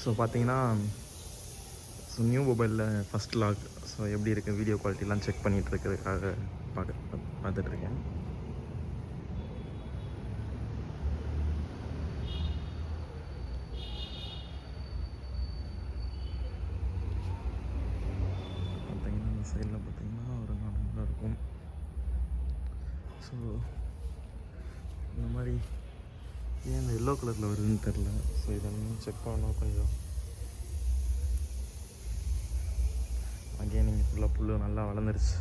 So பார்த்தீங்கன்னா, so new மொபைலில் first lock. So எப்படி இருக்குது வீடியோ குவாலிட்டிலாம் செக் பண்ணிகிட்டு இருக்கிறதுக்காக பார்த்துட்ருக்கேன். பார்த்தீங்கன்னா இந்த சைடில் பார்த்தீங்கன்னா ஒரு 4 இருக்கும். ஸோ இந்த மாதிரி ஏன் இந்த எல்லோ கலரில் வருதுன்னு தெரில. ஸோ இதெல்லாம் செக் பண்ணணும் கொஞ்சம். அகெயின் இங்கே ஃபுல்லாக புல் நல்லா வளர்ந்துருச்சு.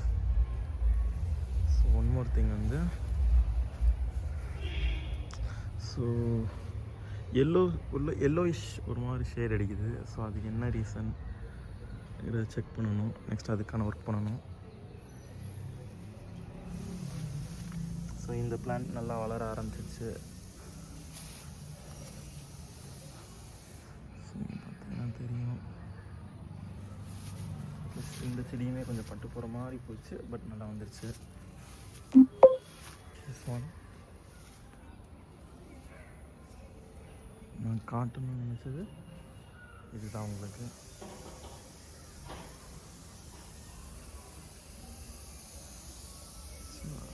ஸோ ஒன் மோர் திங் வந்து, ஸோ எல்லோயிஷ் ஒரு மாதிரி ஷேட் அடிக்குது. ஸோ அதுக்கு என்ன ரீசன் இதை செக் பண்ணணும். நெக்ஸ்ட் அதுக்கான ஒர்க் பண்ணணும். ஸோ இந்த பிளான்ட் நல்லா வளர ஆரம்பிச்சிருச்சு. பார்த்தீங்கன்னா தெரியும். ப்ளஸ் இந்த செடியுமே கொஞ்சம் பட்டு போகிற மாதிரி போச்சு. பட் நல்லா வந்துருச்சு. நான் காட்டணும்னு நினச்சது இதுதான் உங்களுக்கு.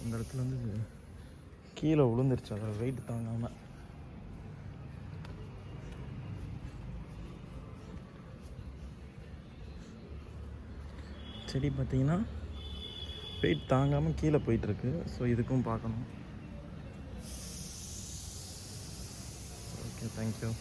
அந்த இடத்துல வந்து கீழே விழுந்துருச்சு அதோட வெயிட் தாங்காமல். செடி பார்த்தீங்கன்னா வெயிட் தாங்காமல் கீழே போயிட்டுருக்கு. ஸோ இதுக்கும் பார்க்கணும். Okay, thank you.